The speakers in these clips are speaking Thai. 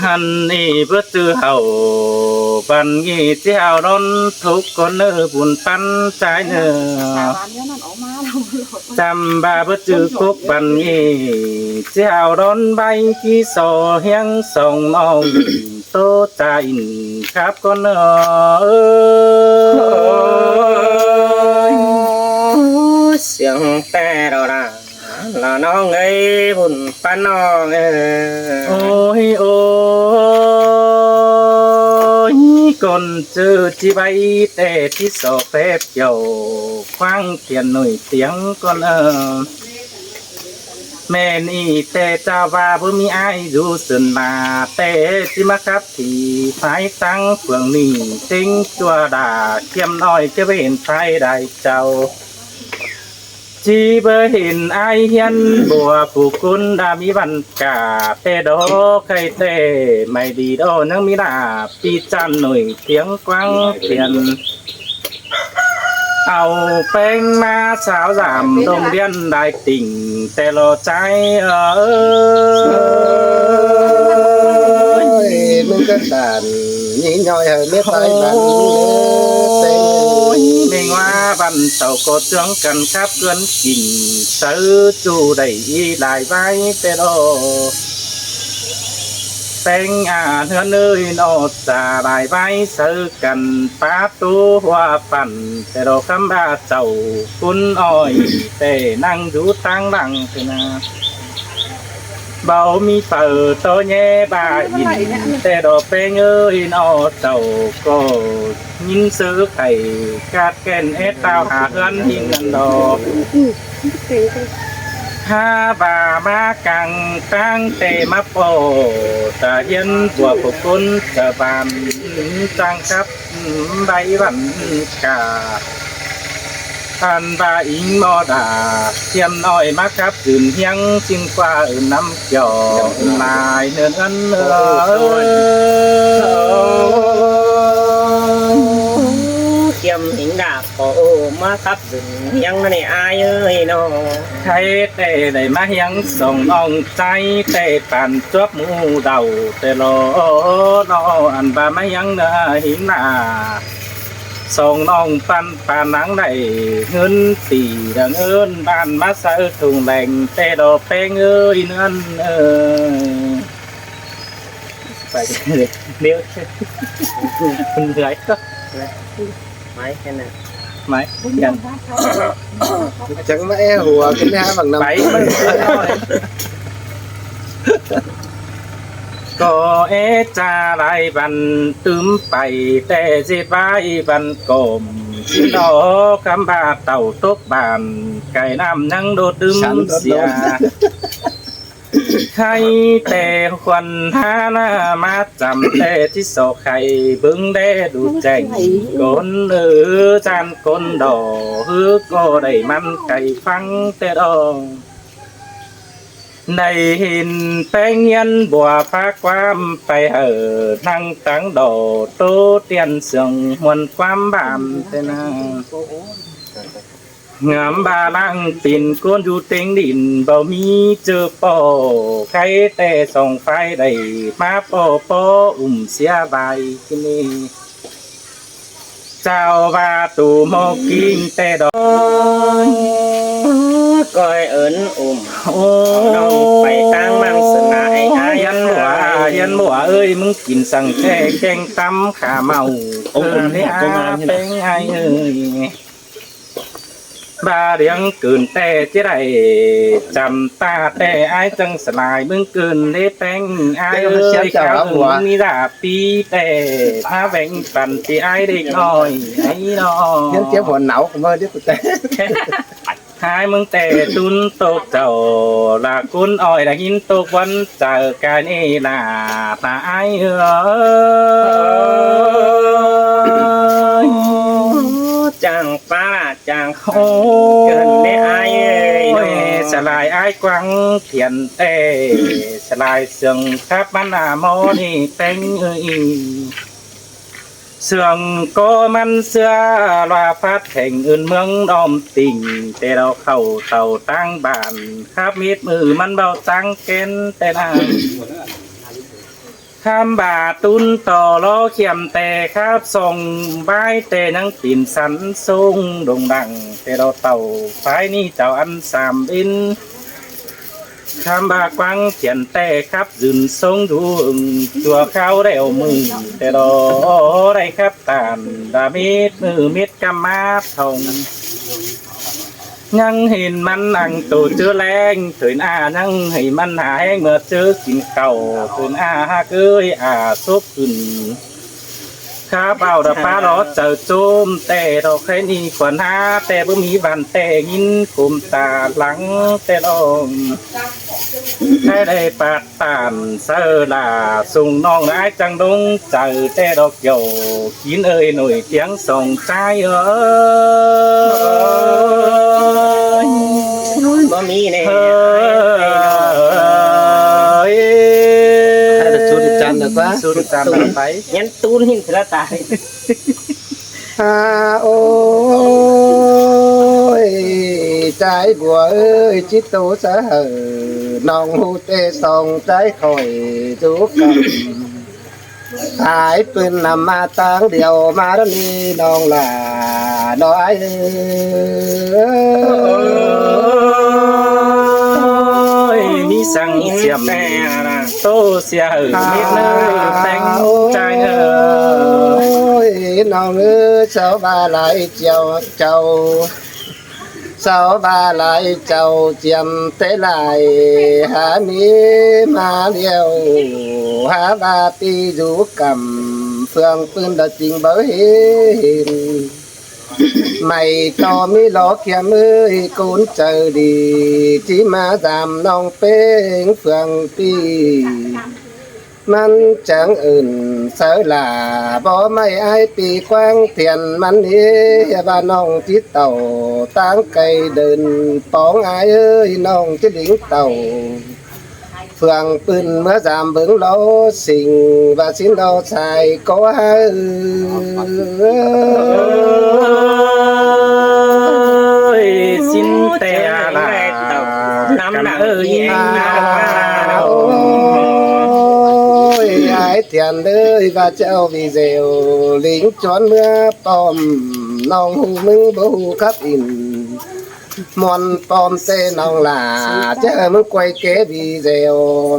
หันนี่เพื่อตื้อเฮาปันงี้ที่เฮาร้อนทุกคนเนื้อบุญปันใจเนื้อจำบาเพื่อตื้อคุกปันงี้ที่เฮาร้อนใบที่โซเฮียงส่งน้องโตใจครับก็เนื้อเสียงแต่เราละละน้องเอ้ยบุญป้าน้องเอ้โอ้ยโอ้ยคนเจอจีใบแต่ที่โซเฟบเกี่ยวคว้างเทียนหน่อยเสียงก็เนื้อแม่นี่แต่เจ้าว่าบ่มีอายอยู่ส่วนมาแต่ที่มาครับที่สายตั้งเฟืองนี่ติงจัวดาเขียมน้อยจะไปเห็นใครได้เจ้าจีเบเห็นอายเฮียนบัวผู้คุณดามีวันกาเตโดใครเตไม่ดีโดนังมีดาปีจันหน่อยเสียงกว้างเพียนเอาแป้งมาสาวสามโรงเรียนได้ติ่งแต่รอใจมึงก็ด่านนี่ย่อยเหรอเรียบร้อยด่านเม่งว่าบันเต่าก็เจืองกันครับเกินกิ่งซื้อจูได้ได้ไว้แต่รอแป้งเฮือนเอ้ยนอจะได้ไว้ซื้อกันป้าตัวปั่นแต่เราคำบาเจ้าคุณอ้อยแต่นั่งอยู่ตั้งหลังคือนะเบามีเปิดตัวแย่บาอินแต่ดอกแป้งเอ้ยนอเจ้าก็ยินซื้อไข่กาดแก่นเอตาวหาเฮือนหิงกันดอกถ้าบ่ามากังตั้งเตมาโปตาเย็นบัวผู้คุณจะบานจังครับใบวันกาท่านบาอิงมอดาเทียมน้อยมาครับตื่นเฮียงจึงกว่าน้ำจ่อลายเนื้ออันเขียมหิงดาบโอ้มาครับถึงยังนี่อายเอ้ยน้องใครเตะได้มาเฮียงส่งน้องใจเตะปั่นจวบมูเดาเตะโลนออันบามายังเนื้อหิงหน้าส่งน้องปันปานังได้เงินตีดังเอินบ้านมาซื้อถุงแหล่งเตะดอกแป้งเอ้ยนั่นไปเลยเดี๋ยวคุณเหนื่อยก็ไม่แค่นั้นไม่ยันจังไม่หัวกันนะบางน้ำไปก็จะไรบันตึมไปแต่สิไปบันกลมดอกคำบาเต่าตกบานไก่น้ำนั่งโดดตึมเสียใครแต่ควันหาหน้ามาจำแต่ที่โศกไข่บึงได้ดูแจ้งคนจานคนดอฮือก็ได้มันไก่ฟังแต่ดองในหินแป้งยันบัวฟ้าความไปนั่งตั้งดอโตเตียนเสียงมวนความบานแต่นางามบาลังปิ่นก้นอยู่เต็งดินเบามีเจอปอใครแต่ส่องไฟได้มาปอเสียใบที่นี่เจ้าบาตูโมกิ้งแต่ดอยก้อยเอิญโอ้น้องไปตั้งมังสนาให้อายันบัวเอ้ยมึงกินสั่งแค่แกงตำขาเมานี่เป็นไงเอ้ยบาเรียงเกินแต่จะได้จำตาแต่ไอ้จังสลายมึงเกินได้แป้งไอ้เอ้ยข้าวมีดาปีแต่ถ้าแบ่งปันที่ไอ้เด็กน้อยไอ้น้องยังเจ็บหัวหนาวของมึงที่กูแต่หายมึงแต่ตุนตกเจ้าละคุณอ้อยละหินตกวันเจอกันนี่ล่ะตาไอ้เอ้ยจังป้าจังโอ้เกินได้อายเอ้ยสลายไอ้กวางเขียนเต้สลายเสียงครับมันโมนี่แต่งเอ้ยเสื่องก็มันเสื้อลาพัดแข่งอื่นเมืองดอมติ่งแต่เราเข้าเต่าตั้งบ้านครับมีดมือมันเบาตั้งเกณฑ์แต่นาง คำบาตุนต่อล้อเขียมแต่ครับส่งใบแต่นังปิ่นสันสูงโด่งดังแต่เราเต่าฝ่ายนี้เจ้าอันสามบินคำบากวังเขียนแต่ครับยืนทรงดูตัวเขาได้เอามือแต่เราได้ครับตานดามิดมือมิดกำมาทองยังเห็นมันนั่งตูเจอแรงถึงยังให้มันหายเมื่อเจอกินเก่าถึงเกยซุปขึ้นข้าเบาดาป้ารอเจอโจมแต่เราแค่นี้ควรหาแต่บ่มีบันแต่ยินกุมตาหลังแต่ลมแค่ได้ปาดตานเสลาส่งน้องไอ้จังดงเจอแต่ดอกเกี่ยวกินเอ่ยหน่อยเสียงส่งใจบ่มีแน่สุดจันทร์กว่า สุดจานไป ยันตูนหินสละตาย โอ้ยใจบัวเอ้ยจิตโตสะเหอน้องหูเตส่องใจคอยจุกกันหายปืนนำมาตั้งเดียวมาแล้วนี่น้องล่ะน้อยมีสั่งเสียมแต่โตเสียนิดนึงแต่งใจน้องเอ้ยเจ้าบาไหลเจ้าเจ้าเจ้าบาไหลเจ้าเจียมเตไหลหามีมาเดียวหาบาตีอยู่กำเฟืองปืนดจริงบ่เห็นไม่ต่อมีหลอกแค่มือกุนเจอดีที่มาตามน้องเป้งเฟืองปีมันจังอื่นเสือลาบ่ไม่ไอปีกว้างเทียนมันเฮ้บ้านน้องที่เต่าตั้งไกลเดินปองไอเอ้ยน้องที่หลิงเต่าเฟืองปืนเมื่อจามเบิ่งเราสิ่งว่าสินเราใส่ก็ให้สินแต่ลาน้ำหนักไอ้เทียนเลยว่าเจ้าวิเซลลิงจอนเมื่อปอมน้องหูมึงบ่หูครับอินมอนปอมเตน้องลาเจ้ามึงไกวเก๋วิเซล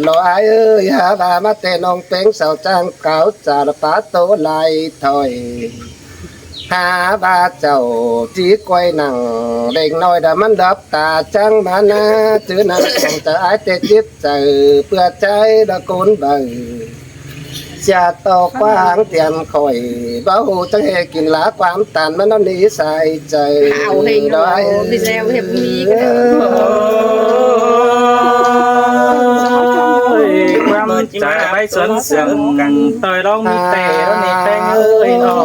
รอไอ้เอ้ยหาบามาเตน้องเป็งสาวจางเก่าจาระปาโตไหลถอยหาบาเจ้าจีกวยหนังเด็กน้อยดามันดับตาจังมานาจื้อนั่งของเธอไอ้เตจิตเจอเพื่อใจดะโกนเบิ่งจะตอกวางเตียนคอยบ่หูจังเฮกินหลาความตันมันน้ำนี้ใส่ใจเอาให้น้อยดิแล้วเห็บมีก็ได้ความใจไว้สวนเสียงกันต่อยร้องมีแต่แล้วนี่แต่งเอ้ยน้อ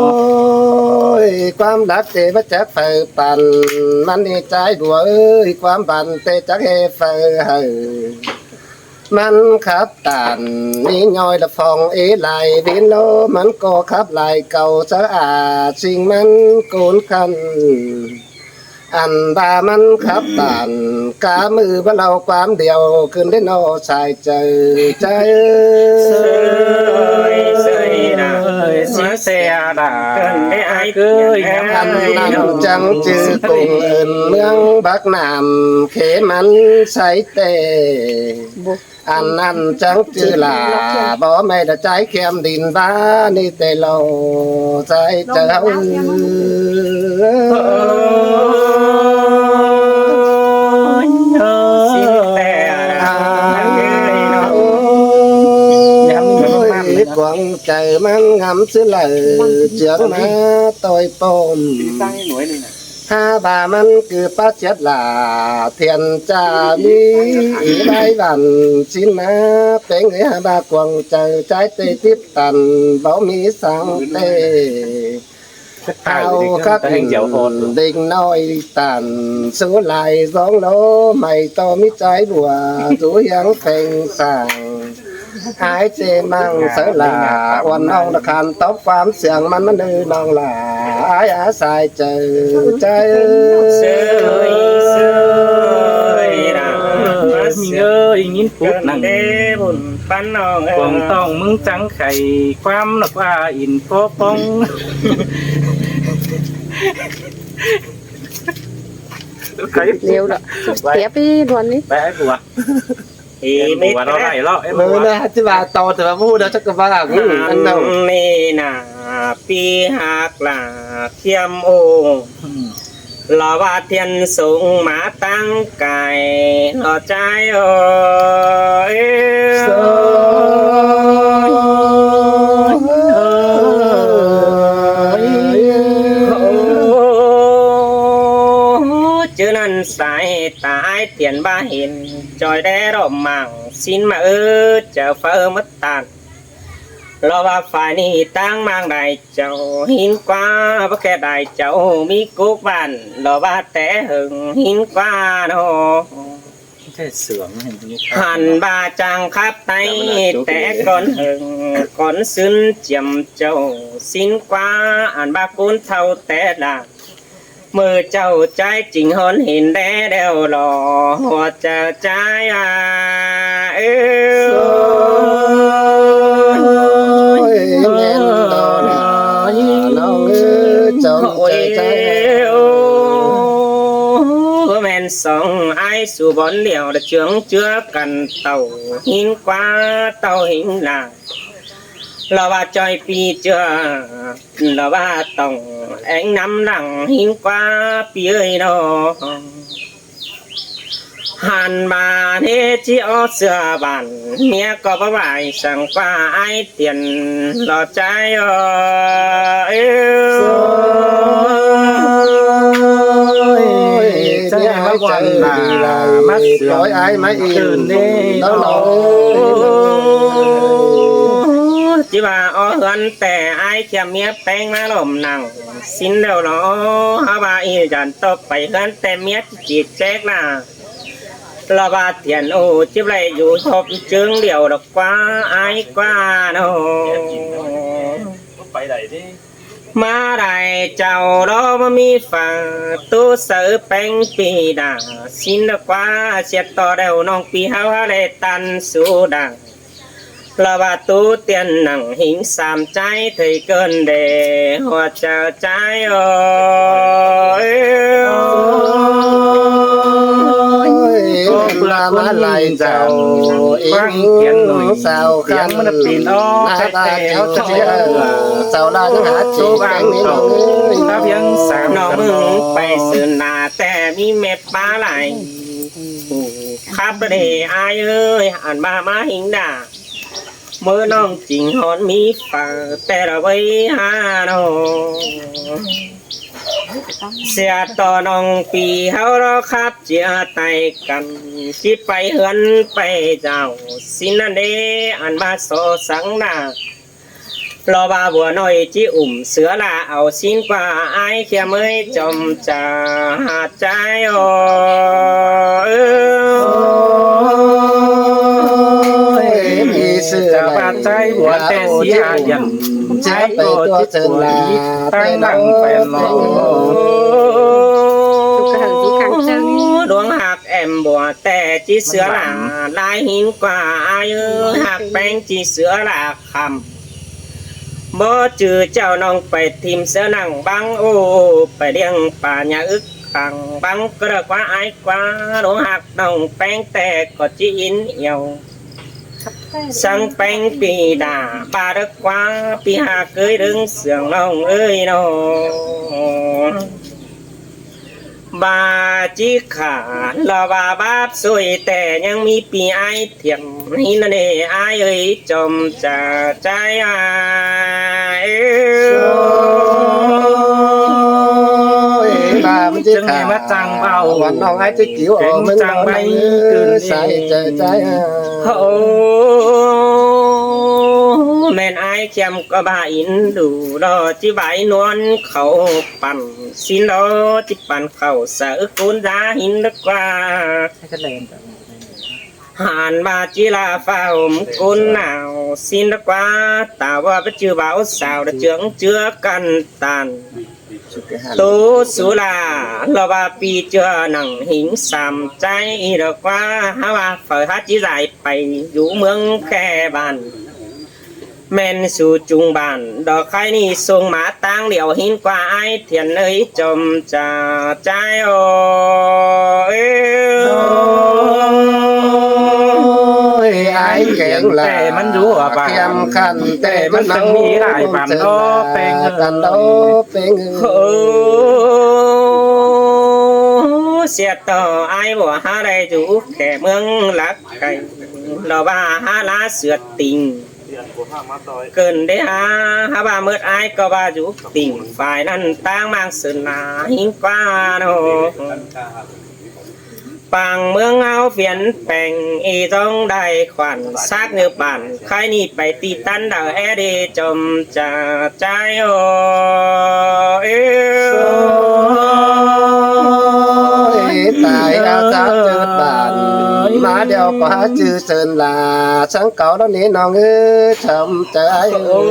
งความรักเตมาจากไฟปั่นมันนี่ใจบัวเอ้ยความบันเตจากเฮไฟเฮมันขับตานนี่ย่อยละฟองไหลวินโลมันก็ขับไหลเก่าสะอาดสิ่งมันโกนคันอันบามันขับตานกามือบ่เราความเดียวขึ้นได้นอชายเจอใจเสยนะสิเสียดาไม่ไอ้เกยอันนั้นจังจือปุ่งเอินเมืองบักน้ำเขมันใสเตอันนั้นจังจือลาบ่ไม่ได้ใจเข้มดินบ้านี่แต่เราใจเจ้ากวางใจมันงำซื้อเลยเจืองมาต่อยปมหาบามันคือป้าเจ็ดลาเทียนจ่ามีใบบันชินมาเป็นไงหาบากวางใจใจเตทิพตันบ่มีสังเตเอาครับเด็กน้อยตันสู้ลายสองโลไม่ต่อมิใจบัวตัวยังเป็นสั่งหายเจมังเสลาวันน้องตะคันตบความเสียงมันดื้อน้องลาหายอาศัยเจอใจเสยนะมีเงยยินปุ๊บนั่ง ปันน้อง คงต้องมึงจังไข่ความนักว่าอินโกปอง เร็วละเสียไปดวนนี้ ไปไอ้บัว อี บั ไม่ วเราไหลเลาะไอ้ มื บั อ ว นะที่ว่าโตแต่ว่าพูดแล้วจักรบ้าอันนั้น นี่นาปีหักลาเทียมโอรอว่าเทียนสูงมาตั้งไก่รอใจโอ้เจอนั้นสายตายเตียนบ้าเห็นจอยได้รอบมั่งสินมาเจอเฟอมัดตันเราว่าฝ่ายนี้ตั้งมางได้เจ้าหินกว่าเพราะแค่ได้เจ้ามีกุกบ้านเราว่าแต่หึงหินกว่าโน แค่เสืองเห็นไหม หันบาจังครับไตแต่ก่อนหึงก่อนซึ้นเจียมเจ้าสินกว่าอ่านบากุนเท่าแต่ละมือเจ้าใจจริงหอนเห็นแด้เดียวหล่อหัวใจใจเอแม่นดอนะน้องจงใจ แม่นสองไอ้สู่บอนเหลียวได้เชื่องเชื่อกันเต่าหินกว่าเต่าหินลาเราว่าจอยปีเจอเราว่าต้องแองน้ำหลังหินกว่าปีเอ้ยน้องหันมาเนจิออเสือบานเมียก็บ่ไหวสั่งฟ้าไอเตียนรอใจจะให้มาวันมามาเสือ ร้อยไอ้ไม้อี ตื่นนี่ น้องน้อง จิว่าอ้อเฮือนแต่ไอเขียมเมียแป้งมาลมนั่งสิ้นเดียวเนาะฮาบาอีจันตบไปเฮือนแต่เมียจีดแจ๊กน่ะเราบาเทียนโอ้จิบไรอยู่ทบจึงเดียวดอกกว่าไอกว่าเนาะ ไปไหนดิ มาได้เจ้าเราบ่มีฝ่าตู้เสือแป้งปีดาสินกว่าเสียต่อเดวน้องปีเฮาได้ตันสู้ดังละว่าตู้เตียนหนังหิงสามใจเธอเกินเดหัวใจใจโอ้ย ก็เปลือกมาลายเจ้าฟังเขียนหน่อย สาว เสียงมันปีนอ้อแต่เขาจะเชื่อ สาวลาทั้งหาจี ตู้ แก บาง งนี้ โต น้องเอ้ย ถ้าเพียงสาม น้องมึงไปสื่อหน้าแต่มีเม็ดปลาไหลครับเดอายเอ้ยอ่านมาหิงด่าเมื่อน้องจริงหอนมีฝ่าแต่เราไว้หาน้องเสียต่อน้องปีเฮาเราครับเจียไตกันที่ไปเฮือนไปเจ้าสินันเดอันมาโซสังนารอบาบัวน้อยจีอุ่มเสือลาเอาสิ้นกว่าไอ้เขียเมยจมจะหาใจโอ้มีเสื้อ จะบาดใจหัวแต่เสียยันใจโตจิตปวดตั้งดังแฟนหลอ ดวงหักแอมบัวแต่จีเสือลาลายหินกว่าอายุหักแป้งจีเสือลาคำบ่จือเจ้าน้องไปทิมเสือนังบังโอไปเลี้ยงป่าหญ้าอึกตังบังกระกว่าไอ้กว่าดวงหักน้องแป้งแต่ก็จีอินเหี่ยวสังแป้งปีดาบาดกว่าปีหาเคยดึงเสียงน้องเอ้ยน้องบาจิขาลาบาบาบสวยแต่ยังมีปีไอเทียมนี่นั่นเองไอเอ้ยจมจะใจไอจึงให้มาจังเบาวันน้องไอ้ที่กิ้วออกมันจังใบคืนใส่ใจโอ้แม่นไอเขียมก็บาอินดูรอจิใบนวลเขาปั่นสินรอจิปั่นเขาเสือกุนดาหินลึกกว่าหานมาจิลาฟ้าห่มกุนหนาวสินลึกกว่าแต่ว่าไปเจอบ่าวสาวได้เจืองเจือกันตัน ตูสุลาเราว่าปีเจอหนังหิงสามใจดอกว่าฮาว่าเปิดฮัจิได้ไปอยู่เมืองแค่บ้านแม่นสู่จุงบ้านดอกไข่นี่ส่งมาตั้งเดี่ยวหินกว่าไอเทียนเลยจมจ่าใจโอเอไอ้แก่งลา แต่มันอยู่อ่ะบ้าน เทียมคันแต่มัน แต่มันมีหลายบ้านโอ้เป็ง กันโดเป็ง โอ้เสียต่อไอ้บ่หาได้อยู่แค่เมืองลักไก่เราว่าหาลาเสือติงเกินได้หาว่าเมื่อไอ้ก็ว่าอยู่ติ่งฝ่ายนั้นตั้งมังสนาหิงกว่าโนปังเมืองเอาเปลี่ยนแปลงอีต้องได้ขวัญซักเงือปั่นใครนี่ไปตีตันดาวแอเดจมจะใจโอเอ ตายอาสาเจิดบานมาเดียวก็หาจื้อเชิญลาสังเก่าแล้วนี้น้องเอ้ยทำใจ โอ้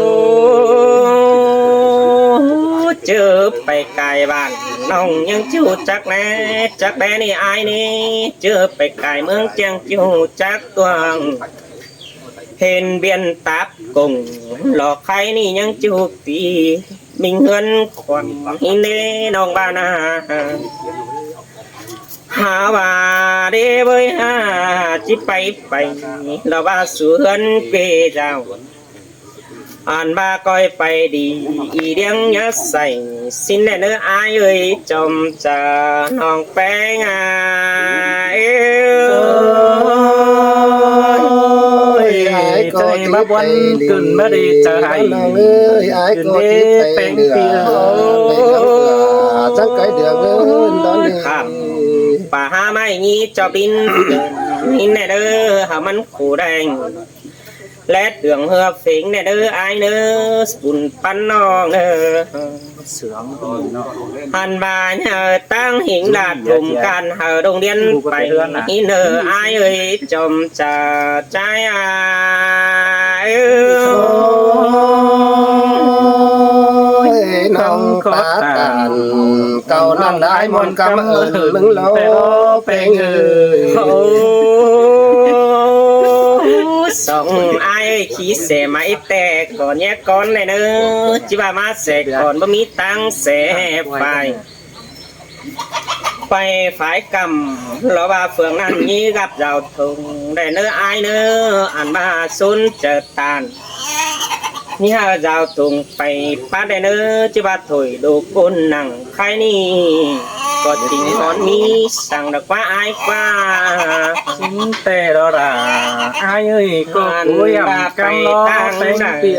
เจอไปไกลบ้านน้องยังจูจักแน่จักแน่นี่อายนี่เจอไปไกลเมืองเจียงจูจักตัวเห็นเบียนตับกงหลอกใครนี่ยังจูตีมิงเงินขวัญหินเด้น้องบ้านาหาว่าเด้เว้ยหาจิไปเราว่าสู่เฮือนเกเจ้าอ่านบาก้อยไปดีอีเดียงยัดใส่สินแน่เนื้ออายเอ้ยจมจะน้องแป้งเอไอ้ก็ติดไปเดือด ไม่ได้จะให้ น้องเอ้ยไอ้ก็ติดไปเดือดจังไก่เดือดเงินตอนนี้ ป่าหาไม่งี้จอบดินนี่แน่เด้อหามันขู่แดงและเดืองเหือฝิงแน่เด้อไอเนื้อปุ่นปันน้องเด้อ เสืองเนาะ หันบาเนอตั้งหิงดาดกลุ่มกันเฮอโรงเรียนไปนี่เนอไอเอ้ยจมจะใจน้องปาตานเก่านั่งได้มนต์กำเอิญมึงโลเป็งเอ้ย สองไอ้ขี้เสไม่แต่ก่อนแยกก่อนเลยเนอะจิบามาเสกก่อนบ่มีตังเสไปฝ่ายกรรมเราว่าเฟืองนั้นนี้กับเราทงได้เนอไอเนออันมาสุนเจอตานนี่ฮะเราทงไปป้าได้เนอจิบาถอยดูคนนั่งใครนี่ก็จริงนอนมีสั่งดอกว่าไอ้กว่า สินแต่ดอราอายเอ้ยก็กูยำกำล้อแต่งปี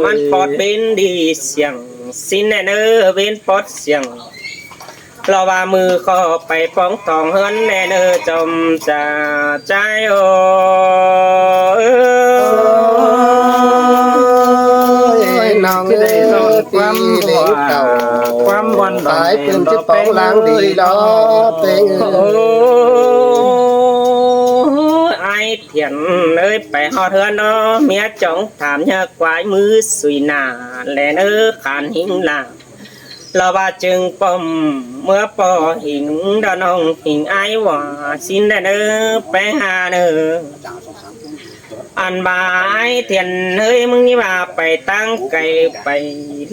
มันปอดเป็นดีเสียงสินเนอเป็นปอดเสียงเราว่ามือก็ไปป้องตองเฮือนแน่เนอจมจะใจโอน้องได้รอดความเด็กเก่าความวันหายเป็นที่ปองล้างดีดอเป็งไอเถียนเลยไปหอเทือนเนาะเมียจ้องถามยากวายมือสุยหน้าแลเนอขานหิงหลังเราว่าจึงปมเมื่อปอหิงดอนองหิงไอว่าสินเนอไปหาเนออันบายเทียนเฮ้ยมึงนี่ว่าไปตั้งไก่ไป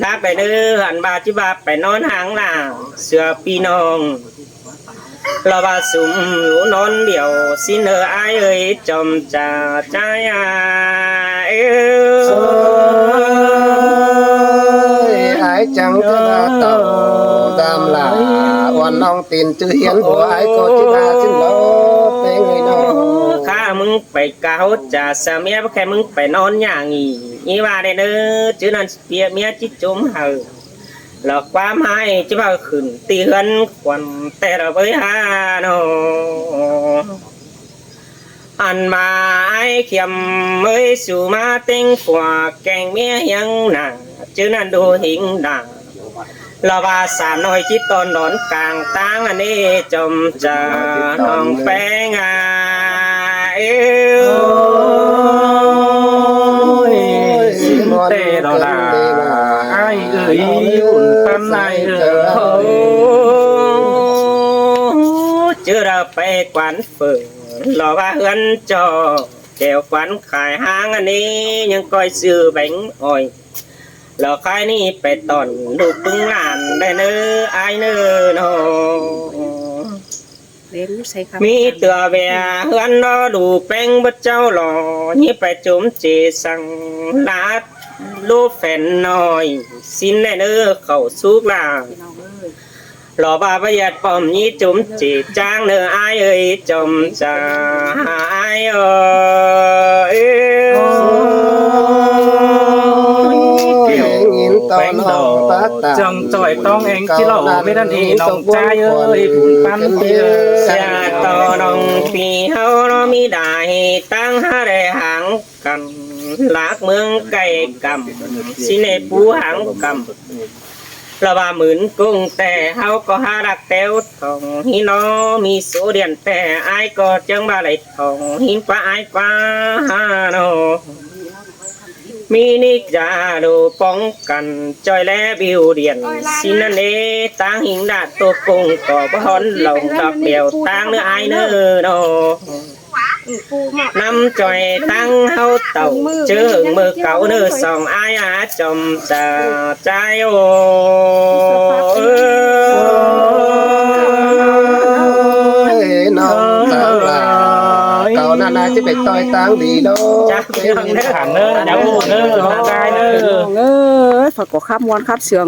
ลักไปเด้ออันบาจิบาไปนอนหางล่างเสือปีน้องเราว่าสุ่มอยู่นอนเดียวสินไอเอ้ยจมจะใจไอ้จังจะเต่าตามหลาวันน้องตีนจือเหียนหัวไอ้ก็จิบาจินโลเป็งไอ้น้องข้ามึงไปเกาจะเสียเมียแค่มึงไปนอนอย่างงี้นี่ว่าได้เด้อจื้อนั่นเปียเมียจิจมเฮาหลอกความให้จิบ่าขึ้นตีเฮือนควันแต่เราไปหาโนอันมาไอ้เขียมเอ้ยสู่มาเต็งกว่าแกงเมียยังหนาจื้อนั่นดูหิงด่างเราว่าสามน้อยจิตตอนนอนกลางตั้งอันนี้จมจะน้องแป้งสินแต่ดอราอายเอ้ยอุ่นปันนายเอ้ย ไปกวนเฟิงรอว่าเฮือนจอแก้วขวัญขายห้างอันนี้ยังก้อยซื้อแบงอ้อยรอขายนี่ไปตอนลูกพึ่งหลานได้เนื้ออายเนื้อเนาะ เล่นใส่ครับ มีเตือเบียเฮือนรอดูแป้งบัดเจ้าหล่อนี่ไปจุ่มเจสังลาดลูกแฟนน้อยสิ้นได้เนื้อเข้าสุกลา พี่น้องเอ้ย หล่อบ่าประหยัดป้อมยี่จุ่มจีจ้างเนื้ออายเอ้ยจมจะหายเอ้ย ยินตอนน้องปาตา จังจ่อยต้องเองที่เราไม่ดันเองน้องจ้าเอ้ยบุญปั้นเอ้ เสี ย ยต่อน้องพี่เฮาเรามีได้ตั้งหาได้หางกันหลากเมืองไก่กำสิเนปูหางกำเราว่าหมื่นกุ้งแต่เฮาก็หารักแต้วทองหินอมีโซเดียนแต่อายก็จังบ่าไหลทองหินกว่าอายกว่าโนมีนิจาดูป้องกันจอยและบิวเดียนสินันเดตั้งหิงดาตัวกุ้งก็บ่ฮอนลงดอกเดียวตั้งเนื้ออายเนื้อโนนำจอยตั้งเฮาเต่าเจอมือเก่าเนื้อสองอายอาจมจะใจโอ น้องสาวลาเก่านานาจะไปต่อยตังดีโด จ้า ขันเนอร์เดี๋ยวเนอร์น้องกายเนอ พี่น้ ร์ องเอ้ยฝากกดข้ามวนครับเสือง